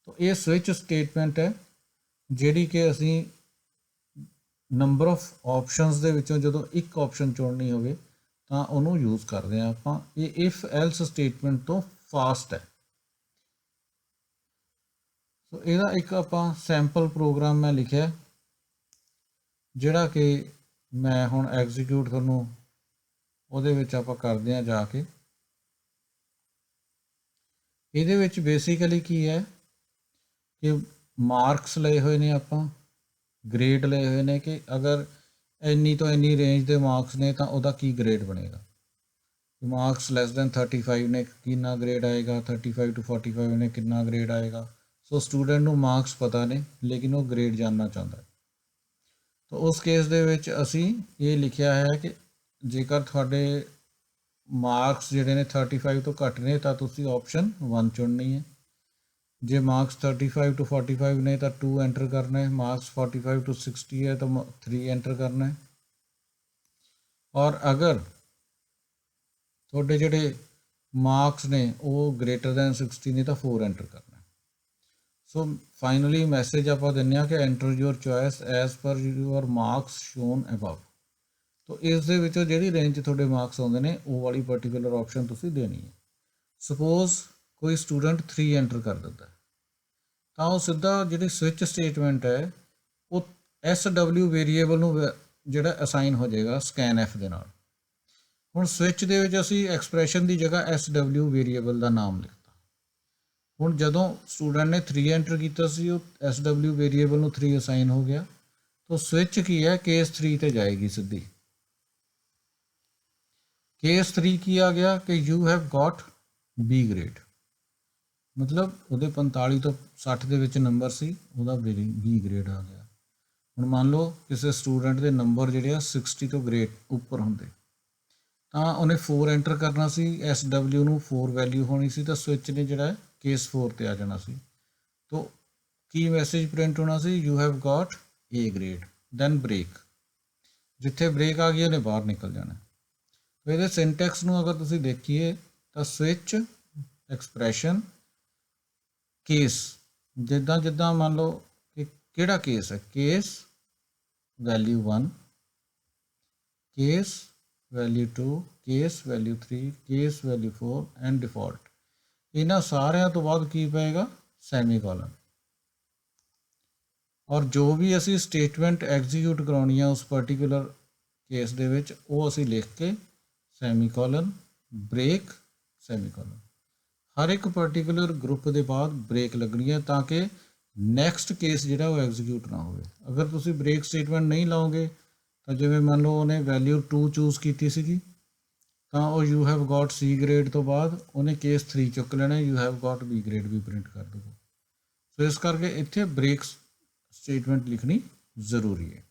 ਤੋ ਇਹ ਸਵਿਚ ਸਟੇਟਮੈਂਟ ਹੈ ਜਿਹੜੀ ਕਿ ਅਸੀਂ ਨੰਬਰ ਆਫ ਆਪਸ਼ਨਸ ਦੇ ਵਿੱਚੋਂ ਜਦੋਂ ਇੱਕ ਆਪਸ਼ਨ ਚੁਣਨੀ ਹੋਵੇ ਤਾਂ ਉਹਨੂੰ ਯੂਜ਼ ਕਰਦੇ ਹਾਂ ਆਪਾਂ। ਇਹ ਇਫ ਐਲਸ ਸਟੇਟਮੈਂਟ ਤੋਂ ਫਾਸਟ ਹੈ। ਸੋ ਇਹਦਾ ਇੱਕ ਆਪਾਂ ਸੈਂਪਲ ਪ੍ਰੋਗਰਾਮ ਮੈਂ ਲਿਖਿਆ, ਜਿਹੜਾ ਕਿ ਮੈਂ ਹੁਣ ਐਗਜ਼ੀਕਿਊਟ ਤੁਹਾਨੂੰ ਉਹਦੇ ਵਿੱਚ ਆਪਾਂ ਕਰਦੇ ਹਾਂ ਜਾ ਕੇ। ਇਹਦੇ ਵਿੱਚ ਬੇਸਿਕਲੀ ਕੀ ਹੈ ਕਿ ਮਾਰਕਸ ਲਏ ਹੋਏ ਨੇ, ਆਪਾਂ ਗ੍ਰੇਡ ਲਏ ਹੋਏ ਨੇ ਕਿ ਅਗਰ ਇੰਨੀ ਤੋਂ ਇੰਨੀ ਰੇਂਜ ਦੇ ਮਾਰਕਸ ਨੇ ਤਾਂ ਉਹਦਾ ਕੀ ਗ੍ਰੇਡ ਬਣੇਗਾ। ਮਾਰਕਸ ਲੈਸ ਦੈਨ 35 ਨੇ ਕਿੰਨਾ ਗ੍ਰੇਡ ਆਏਗਾ, 35 to 45 ਨੇ ਕਿੰਨਾ ਗ੍ਰੇਡ ਆਏਗਾ। ਸੋ ਸਟੂਡੈਂਟ ਨੂੰ ਮਾਰਕਸ ਪਤਾ ਨੇ ਲੇਕਿਨ ਉਹ ਗ੍ਰੇਡ ਜਾਣਨਾ ਚਾਹੁੰਦਾ ਹੈ। ਤਾਂ ਉਸ ਕੇਸ ਦੇ ਵਿੱਚ ਅਸੀਂ ਇਹ ਲਿਖਿਆ ਹੈ ਕਿ ਜੇਕਰ ਤੁਹਾਡੇ ਮਾਰਕਸ ਜਿਹੜੇ ਨੇ 35 ਤੋਂ ਘੱਟ ਨੇ ਤਾਂ ਤੁਸੀਂ ਆਪਸ਼ਨ 1 ਚੁਣਨੀ ਹੈ। ਜੇ ਮਾਰਕਸ 35 to 45 ਨੇ ਤਾਂ 2 ਐਂਟਰ ਕਰਨਾ ਹੈ। ਮਾਰਕਸ 45 to 60 ਹੈ ਤਾਂ 3 ਐਂਟਰ ਕਰਨਾ ਹੈ। ਔਰ ਅਗਰ ਤੁਹਾਡੇ ਜਿਹੜੇ ਮਾਰਕਸ ਨੇ ਉਹ ਗ੍ਰੇਟਰ ਦੈਨ 60 ਨੇ ਤਾਂ 4 ਐਂਟਰ ਕਰਨਾ ਹੈ। ਸੋ ਫਾਈਨਲੀ ਮੈਸੇਜ ਆਪਾਂ ਦਿੰਦੇ ਹਾਂ ਕਿ enter your choice as per your marks shown above. ਤੋ ਇਸ ਦੇ ਵਿੱਚੋਂ ਜਿਹੜੀ ਰੇਂਜ 'ਚ ਤੁਹਾਡੇ ਮਾਰਕਸ ਆਉਂਦੇ ਨੇ ਉਹ ਵਾਲੀ ਪਰਟੀਕੂਲਰ ਆਪਸ਼ਨ ਤੁਸੀਂ ਦੇਣੀ ਹੈ। ਸਪੋਜ਼ ਕੋਈ ਸਟੂਡੈਂਟ 3 ਐਂਟਰ ਕਰ ਦਿੰਦਾ ਤਾਂ ਉਹ ਸਿੱਧਾ ਜਿਹੜੀ ਸਵਿਚ ਸਟੇਟਮੈਂਟ ਹੈ ਉਹ SW ਵੇਰੀਏਬਲ ਨੂੰ ਜਿਹੜਾ ਅਸਾਈਨ ਹੋ ਜਾਏਗਾ scanf ਦੇ ਨਾਲ। ਹੁਣ ਸਵਿਚ ਦੇ ਵਿੱਚ ਅਸੀਂ ਐਕਸਪ੍ਰੈਸ਼ਨ ਦੀ ਜਗ੍ਹਾ SW ਵੇਰੀਏਬਲ ਦਾ ਨਾਮ ਲਿਖਤਾ। ਹੁਣ ਜਦੋਂ ਸਟੂਡੈਂਟ ਨੇ 3 ਐਂਟਰ ਕੀਤਾ ਸੀ ਉਹ SW ਵੇਰੀਏਬਲ ਨੂੰ 3 ਅਸਾਈਨ ਹੋ ਗਿਆ। ਤਾਂ ਸਵਿਚ ਕੀ ਹੈ, ਕੇਸ 3 ਤੇ ਜਾਏਗੀ ਸਿੱਧੀ। ਕੇਸ 3 ਕੀ ਆ ਗਿਆ ਕਿ you have got B grade, ਮਤਲਬ ਉਹਦੇ 45 ਤੋਂ 60 ਦੇ ਵਿੱਚ ਨੰਬਰ ਸੀ, ਉਹਦਾ B ਗ੍ਰੇਡ ਆ ਗਿਆ। ਹੁਣ ਮੰਨ ਲਓ ਕਿਸੇ ਸਟੂਡੈਂਟ ਦੇ ਨੰਬਰ ਜਿਹੜੇ ਆ 60 ਤੋਂ ਗ੍ਰੇਡ ਉੱਪਰ ਹੁੰਦੇ ਤਾਂ ਉਹਨੇ 4 ਐਂਟਰ ਕਰਨਾ ਸੀ, SW ਨੂੰ 4 ਵੈਲਿਊ ਹੋਣੀ ਸੀ ਤਾਂ ਸਵਿਚ ਨੇ ਜਿਹੜਾ ਕੇਸ 4 ਤੇ ਆ ਜਾਣਾ ਸੀ। ਤੋ ਕੀ ਮੈਸੇਜ ਪ੍ਰਿੰਟ ਹੋਣਾ ਸੀ, you have got A grade then break. ਜਿੱਥੇ ਬ੍ਰੇਕ ਆ ਗਈ ਉਹਨੇ ਬਾਹਰ ਨਿਕਲ ਜਾਣਾ। ਤੋ ਇਹਦੇ ਸਿੰਟੈਕਸ ਨੂੰ ਅਗਰ ਤੁਸੀਂ ਦੇਖੀਏ ਤਾਂ ਸਵਿਚ, ਐਕਸਪ੍ਰੈਸ਼ਨ, ਕੇਸ, ਜਿੱਦਾਂ ਜਿੱਦਾਂ ਮੰਨ ਲਓ ਕਿ ਕਿਹੜਾ ਕੇਸ ਹੈ, case value 1, case value 2, case value 3, case value 4 and default. ਇਹਨਾਂ ਸਾਰਿਆਂ ਤੋਂ ਬਾਅਦ ਕੀ ਪਏਗਾ, ਸੈਮੀਕੋਲਨ। ਔਰ ਜੋ ਵੀ ਅਸੀਂ ਸਟੇਟਮੈਂਟ ਐਗਜ਼ੀਕਿਊਟ ਕਰਾਉਣੀ ਆ ਉਸ ਪਰਟੀਕੂਲਰ ਕੇਸ ਦੇ ਵਿੱਚ ਉਹ ਅਸੀਂ ਲਿਖ ਕੇ ਸੈਮੀਕੋਲਨ, ਬ੍ਰੇਕ, ਸੈਮੀਕੋਲਨ। ਹਰ ਇੱਕ ਪਰਟੀਕੂਲਰ ਗਰੁੱਪ ਦੇ ਬਾਅਦ ਬ੍ਰੇਕ ਲੱਗਣੀ ਹੈ ਤਾਂ ਕਿ ਨੈਕਸਟ ਕੇਸ ਜਿਹੜਾ ਉਹ ਐਗਜ਼ੀਕਿਊਟ ਨਾ ਹੋਵੇ। ਅਗਰ ਤੁਸੀਂ ਬ੍ਰੇਕ ਸਟੇਟਮੈਂਟ ਨਹੀਂ ਲਾਓਗੇ ਤਾਂ ਜਿਵੇਂ ਮੰਨ ਲਓ ਉਹਨੇ ਵੈਲਿਊ 2 ਚੂਜ਼ ਕੀਤੀ ਸੀਗੀ ਤਾਂ ਉਹ you have got C grade ਤੋਂ ਬਾਅਦ ਉਹਨੇ ਕੇਸ 3 ਚੁੱਕ ਲੈਣਾ, you have got B grade ਵੀ ਪ੍ਰਿੰਟ ਕਰ ਦੂਗਾ। ਸੋ ਇਸ ਕਰਕੇ ਇੱਥੇ ਬ੍ਰੇਕ ਸਟੇਟਮੈਂਟ ਲਿਖਣੀ ਜ਼ਰੂਰੀ ਹੈ।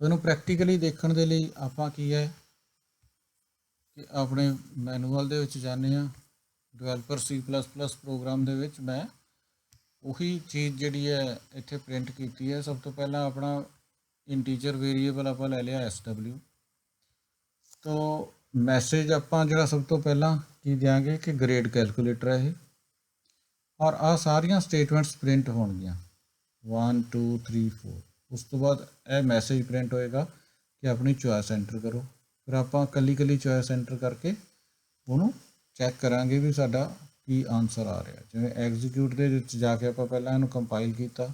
ਇਹਨੂੰ ਪ੍ਰੈਕਟੀਕਲੀ ਦੇਖਣ ਦੇ ਲਈ ਆਪਾਂ ਕੀ ਹੈ ਕਿ ਆਪਣੇ ਮੈਨੂਅਲ ਦੇ ਵਿੱਚ ਜਾਂਦੇ ਹਾਂ। ਡਿਵੈਲਪਰ C++ ਪ੍ਰੋਗਰਾਮ ਦੇ ਵਿੱਚ ਮੈਂ ਉਹੀ ਚੀਜ਼ ਜਿਹੜੀ ਹੈ ਇੱਥੇ ਪ੍ਰਿੰਟ ਕੀਤੀ ਹੈ। ਸਭ ਤੋਂ ਪਹਿਲਾਂ ਆਪਣਾ ਇੰਟੀਜਰ ਵੇਰੀਏਬਲ ਆਪਾਂ ਲੈ ਲਿਆ SW। ਤੋ ਮੈਸੇਜ ਆਪਾਂ ਜਿਹੜਾ ਸਭ ਤੋਂ ਪਹਿਲਾਂ ਕੀ ਦਿਆਂਗੇ ਕਿ ਗ੍ਰੇਡ ਕੈਲਕੂਲੇਟਰ ਹੈ ਇਹ, ਔਰ ਆਹ ਸਾਰੀਆਂ ਸਟੇਟਮੈਂਟਸ ਪ੍ਰਿੰਟ ਹੋਣਗੀਆਂ 1 2 3 4। ਉਸ ਤੋਂ ਬਾਅਦ ਇਹ ਮੈਸੇਜ ਪ੍ਰਿੰਟ ਹੋਏਗਾ ਕਿ ਆਪਣੀ ਚੋਇਸ ਐਂਟਰ ਕਰੋ। ਫਿਰ ਆਪਾਂ ਕੱਲੀ ਕੱਲੀ ਚੋਇਸ ਐਂਟਰ ਕਰਕੇ ਉਹਨੂੰ ਚੈੱਕ ਕਰਾਂਗੇ ਵੀ ਸਾਡਾ ਕੀ ਆਨਸਰ ਆ ਰਿਹਾ। ਜਿਵੇਂ ਐਗਜ਼ੀਕਿਊਟ ਦੇ ਵਿੱਚ ਜਾ ਕੇ ਆਪਾਂ ਪਹਿਲਾਂ ਇਹਨੂੰ ਕੰਪਾਈਲ ਕੀਤਾ,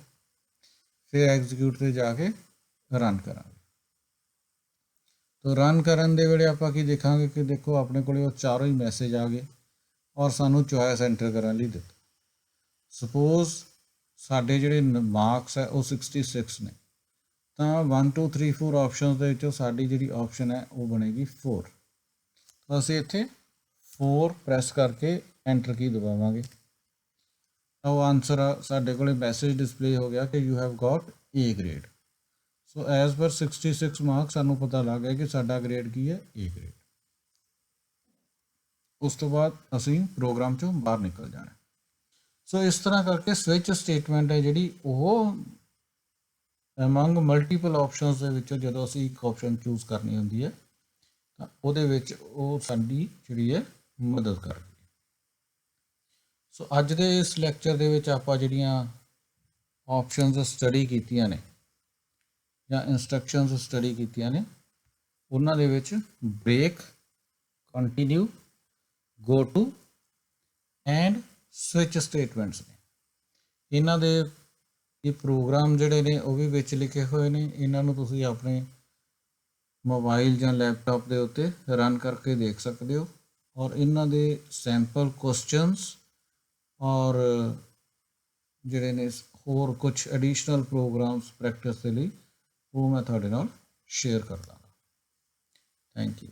ਫਿਰ ਐਗਜ਼ੀਕਿਊਟ 'ਤੇ ਜਾ ਕੇ ਰਨ ਕਰਾਂਗੇ। ਤੋ ਰਨ ਕਰਨ ਦੇ ਵੇਲੇ ਆਪਾਂ ਕੀ ਦੇਖਾਂਗੇ ਕਿ ਦੇਖੋ ਆਪਣੇ ਕੋਲ ਉਹ ਚਾਰੋਂ ਹੀ ਮੈਸੇਜ ਆ ਗਏ ਔਰ ਸਾਨੂੰ ਚੋਇਸ ਐਂਟਰ ਕਰਨ ਲਈ ਦਿੱਤਾ। ਸਪੋਜ਼ ਸਾਡੇ ਜਿਹੜੇ ਮਾਰਕਸ ਹੈ ਉਹ 66 ਨੇ ਤਾਂ 1 2 3 4 ਆਪਸ਼ਨਸ ਦੇ ਵਿੱਚੋਂ ਸਾਡੀ ਜਿਹੜੀ ਆਪਸ਼ਨ ਹੈ ਉਹ ਬਣੇਗੀ 4। ਅਸੀਂ ਇੱਥੇ 4 ਪ੍ਰੈਸ ਕਰਕੇ ਐਂਟਰ ਕੀ ਦਬਾਵਾਂਗੇ। ਉਹ ਆਨਸਰ ਸਾਡੇ ਕੋਲੇ ਮੈਸੇਜ ਡਿਸਪਲੇ ਹੋ ਗਿਆ ਕਿ you have got A grade. So as per 66 marks ਸਾਨੂੰ ਪਤਾ ਲੱਗ ਗਿਆ ਕਿ ਸਾਡਾ ਗ੍ਰੇਡ ਕੀ ਹੈ, A ਗ੍ਰੇਡ। ਉਸ ਤੋਂ ਬਾਅਦ ਅਸੀਂ ਪ੍ਰੋਗਰਾਮ ਚੋਂ ਬਾਹਰ ਨਿਕਲ ਜਾਣਾ। ਸੋ ਇਸ ਤਰ੍ਹਾਂ ਕਰਕੇ ਸਵਿਚ ਸਟੇਟਮੈਂਟ ਹੈ ਜਿਹੜੀ ਉਹ ਅਮੰਗ ਮਲਟੀਪਲ ਆਪਸ਼ਨਸ ਦੇ ਵਿੱਚੋਂ ਜਦੋਂ ਅਸੀਂ ਇੱਕ ਆਪਸ਼ਨ ਚੂਜ਼ ਕਰਨੀ ਹੁੰਦੀ ਹੈ ਤਾਂ ਉਹਦੇ ਵਿੱਚ ਉਹ ਸਾਡੀ ਜਿਹੜੀ ਹੈ ਮਦਦ ਕਰਦੀ ਹੈ। ਸੋ ਅੱਜ ਦੇ ਇਸ ਲੈਕਚਰ ਦੇ ਵਿੱਚ ਆਪਾਂ ਜਿਹੜੀਆਂ ਆਪਸ਼ਨਸ ਸਟੱਡੀ ਕੀਤੀਆਂ ਨੇ ਜਾਂ ਇੰਸਟਰਕਸ਼ਨਸ ਸਟੱਡੀ ਕੀਤੀਆਂ ਨੇ ਉਹਨਾਂ ਦੇ ਵਿੱਚ break, continue, go to and switch statements ਨੇ। ਇਹਨਾਂ ਦੇ ਇਹ ਪ੍ਰੋਗਰਾਮ ਜਿਹੜੇ ਨੇ ਉਹ ਵੀ ਵਿੱਚ ਲਿਖੇ ਹੋਏ ਨੇ। ਇਹਨਾਂ ਨੂੰ ਤੁਸੀਂ ਆਪਣੇ ਮੋਬਾਈਲ ਜਾਂ ਲੈਪਟਾਪ ਦੇ ਉੱਤੇ ਰਨ ਕਰਕੇ ਦੇਖ ਸਕਦੇ ਹੋ ਔਰ ਇਹਨਾਂ ਦੇ ਸੈਂਪਲ ਕੁਐਸਚਨਸ ਔਰ ਜਿਹੜੇ ਨੇ ਹੋਰ ਕੁਝ ਐਡੀਸ਼ਨਲ ਪ੍ਰੋਗਰਾਮਸ ਪ੍ਰੈਕਟਿਸ ਦੇ ਲਈ ਉਹ ਮੈਂ ਤੁਹਾਡੇ ਨਾਲ ਸ਼ੇਅਰ ਕਰ ਦਾਂਗਾ। Thank you.